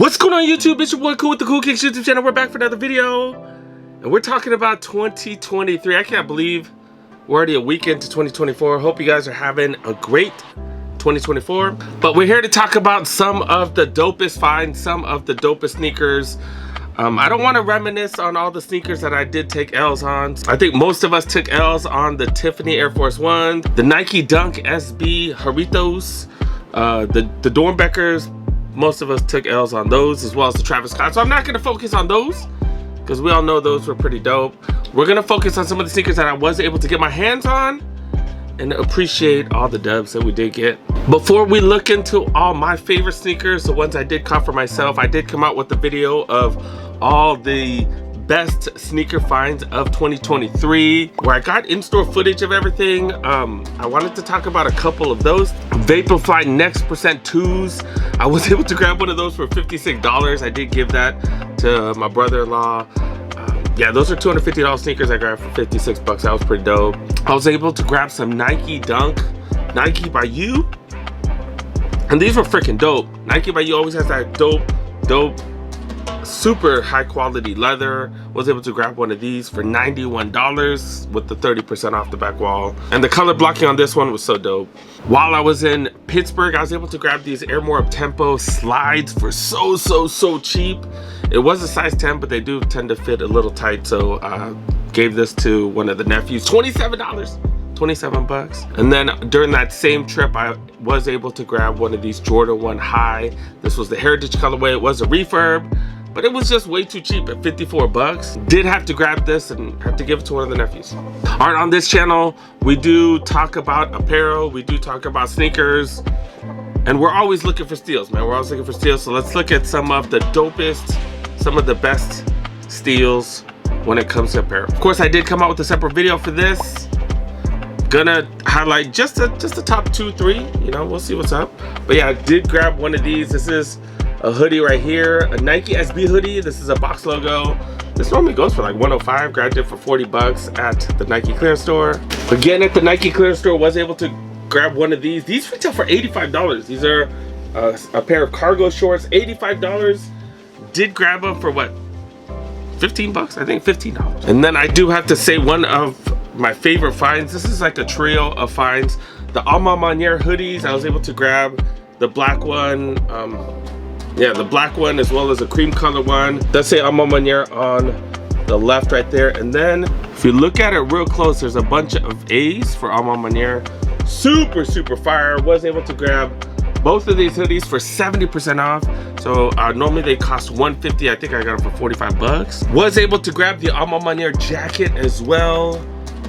What's going on YouTube? It's your boy Cool with the Cool Kicks YouTube channel. We're back for another video. And we're talking about 2023. I can't believe we're already a week into 2024. Hope you guys are having a great 2024. But we're here to talk about some of the dopest finds, some of the dopest sneakers. I don't want to reminisce on all the sneakers that I did take L's on. I think most of us took L's on the Tiffany Air Force One, the Nike Dunk SB Jarritos, the Dornbeckers. Most of us took L's on those, as well as the Travis Scott. So I'm not going to focus on those because we all know those were pretty dope. We're going to focus on some of the sneakers that I was able to get my hands on and appreciate all the dubs that we did get. Before we look into all my favorite sneakers, the ones I did cop for myself, I did come out with a video of all the best sneaker finds of 2023 where I got in-store footage of everything. I wanted to talk about a couple of those. Vaporfly Next Percent 2s. I was able to grab one of those for $56. I did give that to my brother-in-law. Yeah, those are $250 sneakers I grabbed for 56 bucks. That was pretty dope. I was able to grab some Nike Dunk, Nike by You. And these were freaking dope. Nike by You always has that dope, super high quality leather. Was able to grab one of these for $91 with the 30% off the back wall. And the color blocking on this one was so dope. While I was in Pittsburgh, I was able to grab these Air More Up-Tempo slides for so cheap. It was a size 10, but they do tend to fit a little tight, so gave this to one of the nephews. $27. 27 bucks. And then during that same trip, I was able to grab one of these Jordan 1 High. This was the Heritage colorway. It was a refurb, but it was just way too cheap at 54 bucks. Did have to grab this and have to give it to one of the nephews. All right, on this channel, we do talk about apparel. We do talk about sneakers. And we're always looking for steals, man. We're always looking for steals. So let's look at some of the dopest, some of the best steals when it comes to apparel. Of course, I did come out with a separate video for this. Gonna highlight just the top 2-3, you know, we'll see what's up. But yeah, I did grab one of these. This is a hoodie right here, a Nike SB hoodie. This is a box logo. This normally goes for like $105. Grabbed it for 40 bucks at the Nike clearance store. Again, at the Nike clearance store, was able to grab one of these. These retail for $85. These are a pair of cargo shorts, $85. Did grab them for what, 15 bucks? I think $15. And then I do have to say one of my favorite finds. This is like a trio of finds. The Alma Maniere hoodies. I was able to grab the black one. Yeah, the black one as well as a cream color one. Does say Alma Maniere on the left right there. And then if you look at it real close, there's a bunch of A's for Alma Maniere. Super fire. Was able to grab both of these hoodies for 70% off. So normally they cost $150. I think I got them for 45 bucks. Was able to grab the Alma Maniere jacket as well.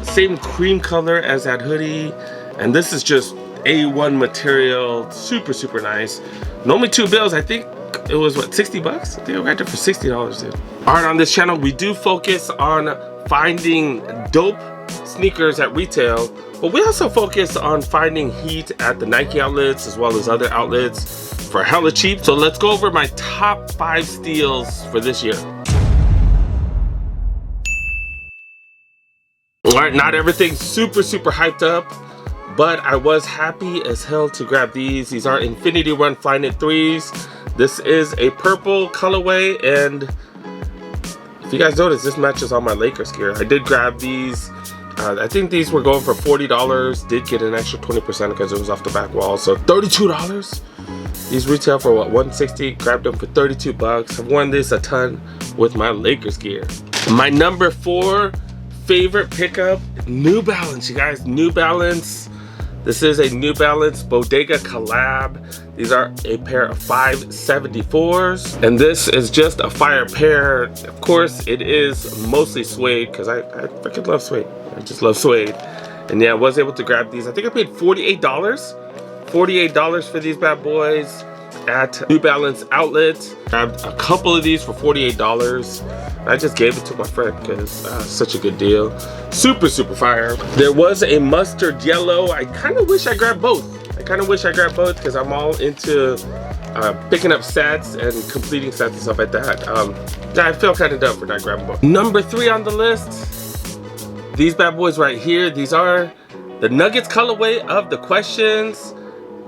Same cream color as that hoodie. And this is just A1 material. Super nice. Normally $2 bills. I think it was what, 60 bucks? I think I got it for $60, dude. All right, on this channel, we do focus on finding dope sneakers at retail, but we also focus on finding heat at the Nike outlets as well as other outlets for hella cheap. So let's go over my top 5 steals for this year. All right, not everything super hyped up, but I was happy as hell to grab these. These are Infinity Run Flyknit 3s. This is a purple colorway, and if you guys notice, this matches all my Lakers gear. I did grab these. I think these were going for $40. Did get an extra 20% because it was off the back wall, so $32. These retail for what, $160. Grabbed them for 32 bucks. I've worn this a ton with my Lakers gear. My number 4 favorite pickup, New Balance, you guys. New Balance. This is a New Balance Bodega collab. These are a pair of 574s, and this is just a fire pair. Of course, it is mostly suede because I freaking love suede. I just love suede. And yeah, I was able to grab these. I think I paid $48. $48 for these bad boys at New Balance outlet. Grabbed a couple of these for $48. I just gave it to my friend because such a good deal. Super fire. There was a mustard yellow. I kind of wish I grabbed both. Because I'm all into picking up sets and completing sets and stuff like that. I feel kind of dumb for not grabbing both. Number 3 on the list, these bad boys right here. These are the Nuggets colorway of the Questions.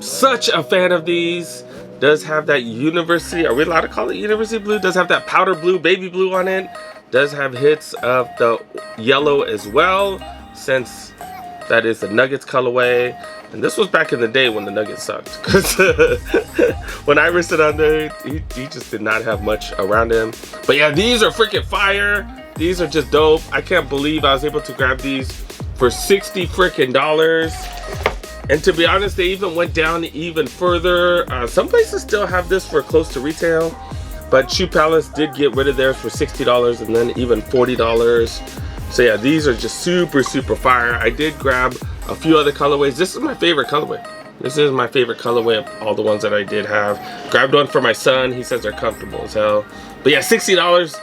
Such a fan of these. Does have that university, are we allowed to call it university blue? Does have that powder blue, baby blue on it. Does have hits of the yellow as well, since that is the Nuggets colorway. And this was back in the day when the Nuggets sucked. Because when I risked it on there, he just did not have much around him. But yeah, these are freaking fire. These are just dope. I can't believe I was able to grab these for $60 freaking. And to be honest, they even went down even further. Some places still have this for close to retail. But Shoe Palace did get rid of theirs for $60 and then even $40. So yeah, these are just super fire. I did grab a few other colorways. This is my favorite colorway. This is my favorite colorway of all the ones that I did have. Grabbed one for my son. He says they're comfortable as hell. But yeah, $60,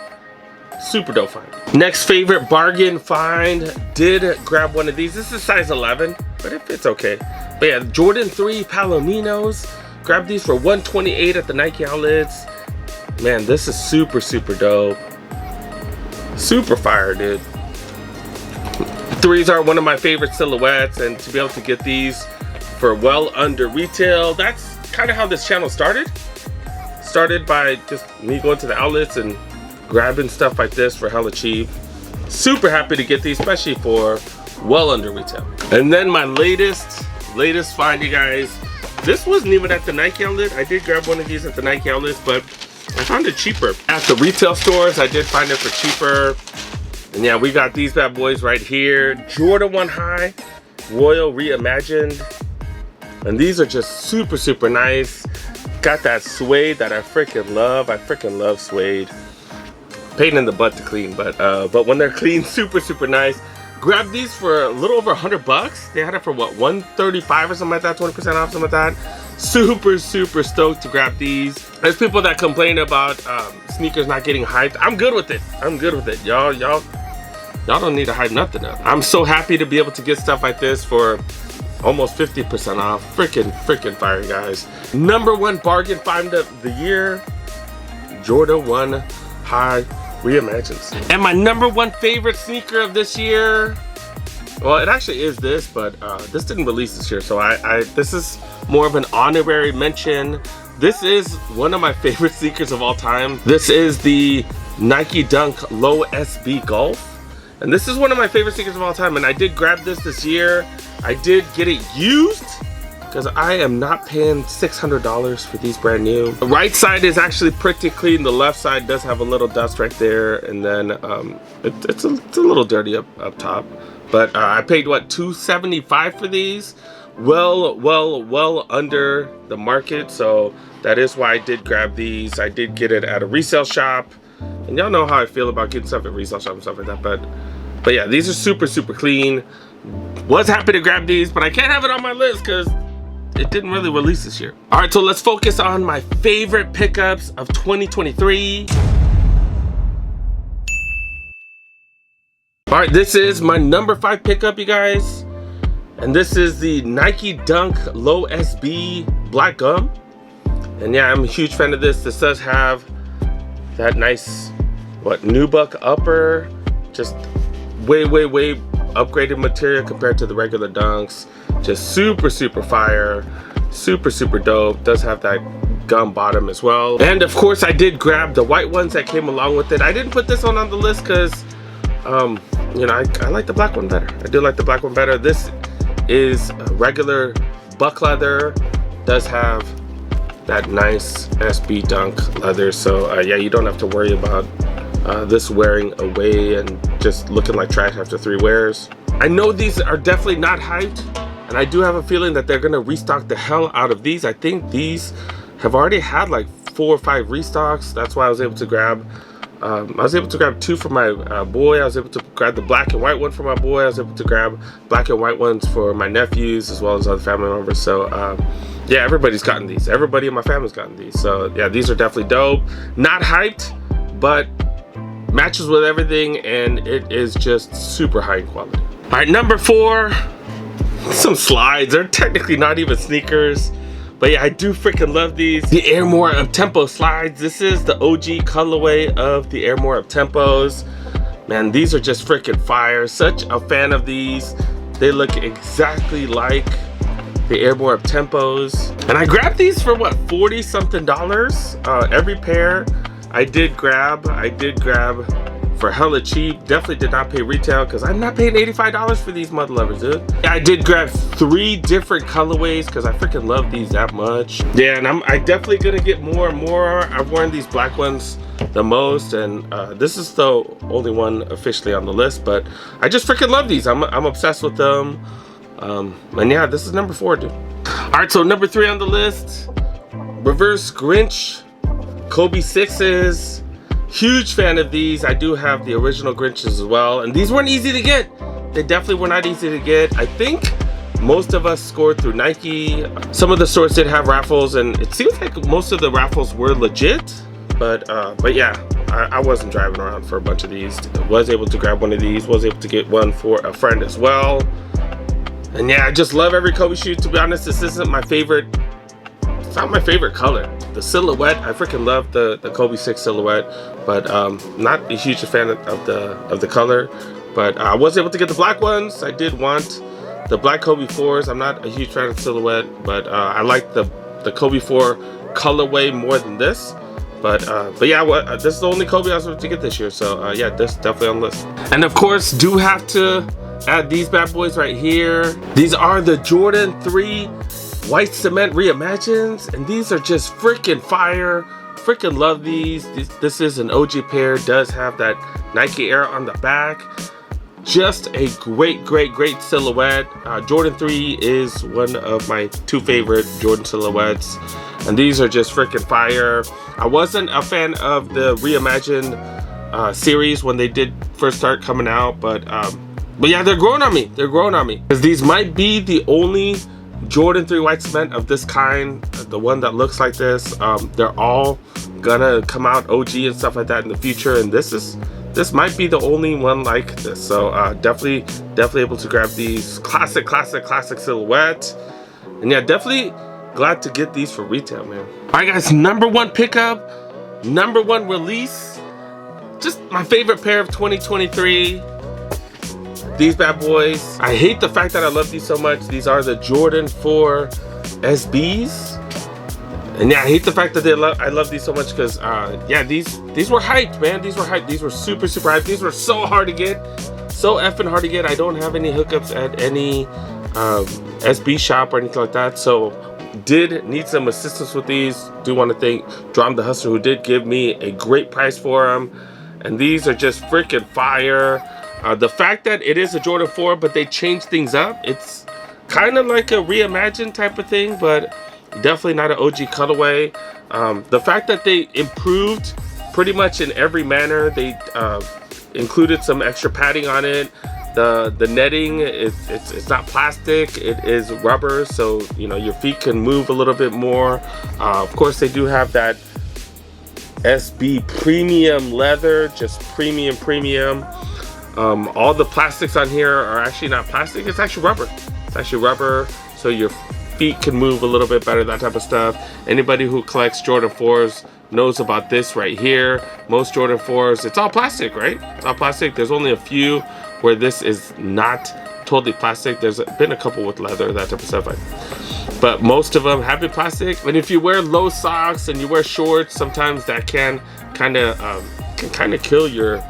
super dope find. Next favorite bargain find, did grab one of these. This is size 11, but it fits okay. But yeah, Jordan 3 Palominos. Grabbed these for $128 at the Nike outlets. Man, this is super dope. Super fire, dude. Threes are one of my favorite silhouettes, and to be able to get these for well under retail, that's kind of how this channel started. Started by just me going to the outlets and grabbing stuff like this for hella cheap. Super happy to get these, especially for well under retail. And then my latest find, you guys. This wasn't even at the Nike outlet. I did grab one of these at the Nike outlets, but I found it cheaper. At the retail stores, I did find it for cheaper. And yeah, we got these bad boys right here. Jordan 1 High, Royal Reimagined. And these are just super nice. Got that suede that I freaking love. I freaking love suede. Pain in the butt to clean, but when they're clean, super nice. Grabbed these for a little over $100. They had it for what, $135 or something like that, 20% off, something like that. Super stoked to grab these. There's people that complain about sneakers not getting hyped. I'm good with it. I'm good with it. Y'all don't need to hype nothing up. I'm so happy to be able to get stuff like this for almost 50% off. Freaking fire, guys. Number one bargain find of the year, Jordan 1 High Reimagined. And my number one favorite sneaker of this year, well, it actually is this, but this didn't release this year, so this is more of an honorary mention. This is one of my favorite sneakers of all time. This is the Nike Dunk Low SB Golf. And this is one of my favorite sneakers of all time. And I did grab this year. I did get it used because I am not paying $600 for these brand new. The right side is actually pretty clean. The left side does have a little dust right there. And then it's a little dirty up top. But I paid what, $275 for these? Well under the market. So that is why I did grab these. I did get it at a resale shop. And y'all know how I feel about getting stuff at resale shop and stuff like that. But yeah, these are super clean. Was happy to grab these, but I can't have it on my list because it didn't really release this year. All right, so let's focus on my favorite pickups of 2023. All right, this is my number 5 pickup, you guys. And this is the Nike Dunk Low SB Black Gum. And yeah, I'm a huge fan of this. This does have that nice, nubuck upper, just way upgraded material compared to the regular Dunks. Just super fire, super dope. Does have that gum bottom as well. And of course, I did grab the white ones that came along with it. I didn't put this one on the list because, you know, I like the black one better. I do like the black one better. This is a regular buck leather. Does have that nice SB Dunk leather, so yeah, you don't have to worry about this wearing away and just looking like trash after 3 wears. I know these are definitely not hyped, and I do have a feeling that they're gonna restock the hell out of these. I think these have already had like 4 or 5 restocks. That's why I was able to grab 2 for my boy. I was able to grab the black and white one for my boy. I was able to grab black and white ones for my nephews as well as other family members. So yeah, everybody's gotten these. Everybody in my family's gotten these. So yeah, these are definitely dope. Not hyped, but matches with everything, and it is just super high in quality. All right, number 4, some slides. They're technically not even sneakers, but yeah, I do freaking love these. The Airmore Up-Tempo slides. This is the OG colorway of the Airmore Up-Tempos. Man, these are just freaking fire. Such a fan of these. They look exactly like the Airborne Tempos. And I grabbed these for what, 40 something dollars? Every pair I did grab for hella cheap. Definitely did not pay retail because I'm not paying $85 for these mud lovers, dude. I did grab 3 different colorways because I freaking love these that much. Yeah, and I definitely gonna get more and more. I've worn these black ones the most, and this is the only one officially on the list, but I just freaking love these. I'm obsessed with them. And yeah, this is number 4, dude. All right, so number 3 on the list, Reverse Grinch Kobe 6s. Huge fan of these. I do have the original Grinches as well, and these weren't easy to get. They definitely were not easy to get. I think most of us scored through Nike. Some of the stores did have raffles, and it seems like most of the raffles were legit. But yeah, I wasn't driving around for a bunch of these. I was able to grab one of these. Was able to get one for a friend as well. And yeah, I just love every Kobe shoe. To be honest, this isn't my favorite. It's not my favorite color. The silhouette, I freaking love the Kobe 6 silhouette, but not a huge fan of the color. But I was able to get the black ones. I did want the black Kobe 4s. I'm not a huge fan of silhouette, but I like the Kobe 4 colorway more than this. But yeah, this is the only Kobe I was able to get this year. So yeah, this definitely on the list. And of course, do have to add these bad boys right here. These are the Jordan 3 White Cement Reimagines, and these are just freaking fire. Freaking love these. This is an OG pair. Does have that Nike Air on the back. Just a great silhouette. Jordan 3 is one of my 2 favorite Jordan silhouettes, and these are just freaking fire. I wasn't a fan of the Reimagined series when they did first start coming out, but yeah, they're growing on me. They're growing on me, because these might be the only Jordan 3 White Cement of this kind, the one that looks like this. They're all gonna come out OG and stuff like that in the future, and this might be the only one like this. So definitely able to grab these. Classic silhouette. And yeah, definitely glad to get these for retail, man. All right, guys, number 1 pickup, number 1 release, just my favorite pair of 2023. These bad boys. I hate the fact that I love these so much. These are the Jordan 4 SBs. And yeah, I hate the fact that I love these so much because yeah, these were hyped, man. These were hyped. These were super hyped. These were so hard to get. So effing hard to get. I don't have any hookups at any SB shop or anything like that. So did need some assistance with these. Do want to thank Drum the Hustler, who did give me a great price for them. And these are just freaking fire. The fact that it is a Jordan 4, but they changed things up. It's kind of like a reimagined type of thing, but definitely not an OG colorway. The fact that they improved pretty much in every manner. They included some extra padding on it. The netting, it's not plastic, it is rubber, so you know your feet can move a little bit more. Of course, they do have that SB premium leather, just premium. All the plastics on here are actually not plastic, it's actually rubber. It's actually rubber, so your feet can move a little bit better, that type of stuff. Anybody who collects Jordan 4s knows about this right here. Most Jordan 4s, it's all plastic, right? It's all plastic. There's only a few where this is not totally plastic. There's been a couple with leather, that type of stuff, but most of them have been plastic. And if you wear low socks and you wear shorts, sometimes that can kind of kill your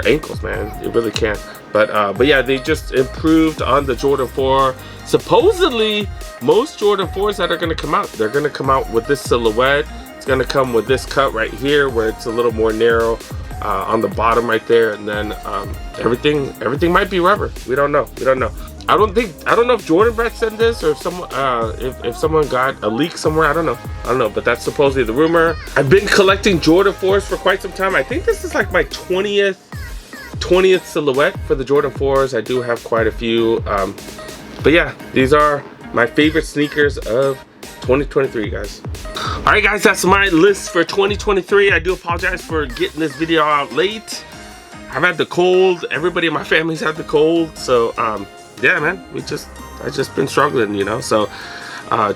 ankles, man. It really can. But yeah, they just improved on the Jordan 4. Supposedly, most Jordan 4s that are going to come out, they're going to come out with this silhouette. It's going to come with this cut right here, where it's a little more narrow on the bottom right there, and then everything might be rubber. We don't know. I don't know if Jordan Brett said this, or if someone if someone got a leak somewhere. I don't know, but that's supposedly the rumor. I've been collecting Jordan 4s for quite some time. I think this is like my 20th silhouette for the Jordan 4s. I do have quite a few, but yeah, these are my favorite sneakers of 2023, guys. All right, guys, that's my list for 2023. I do apologize for getting this video out late. I've had the cold. Everybody in my family's had the cold, so yeah, man, I just been struggling, you know. So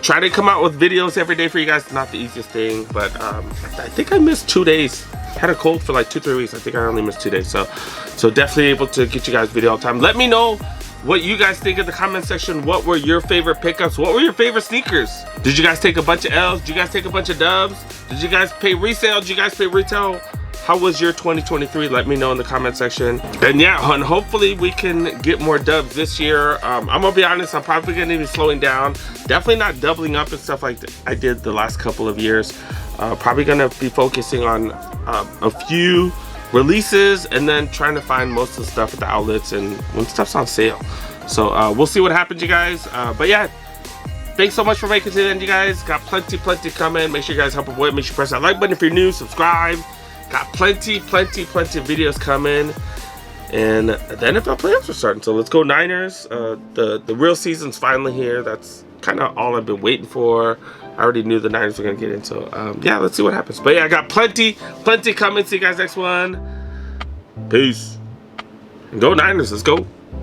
try to come out with videos every day for you guys. It's not the easiest thing, but I think I missed 2 days. Had a cold for like 2-3 weeks. I think I only missed 2 days. So definitely able to get you guys video all the time. Let me know what you guys think in the comment section. What were your favorite pickups? What were your favorite sneakers? Did you guys take a bunch of L's? Did you guys take a bunch of dubs? Did you guys pay resale? Did you guys pay retail? How was your 2023? Let me know in the comment section. And yeah, and hopefully we can get more dubs this year. I'm gonna be honest, I'm probably gonna be slowing down. Definitely not doubling up and stuff like I did the last couple of years. Probably gonna be focusing on a few releases and then trying to find most of the stuff at the outlets and when stuff's on sale. So we'll see what happens, you guys. But yeah, thanks so much for making it to the end, you guys. Got plenty coming. Make sure you guys help avoid. Make sure you press that like button if you're new. Subscribe. Got plenty of videos coming, and the NFL playoffs are starting. So let's go Niners. The real season's finally here. That's kind of all I've been waiting for. I already knew the Niners were gonna get in. So yeah, let's see what happens. But yeah, I got plenty coming. See you guys next one. Peace. And go Niners. Let's go.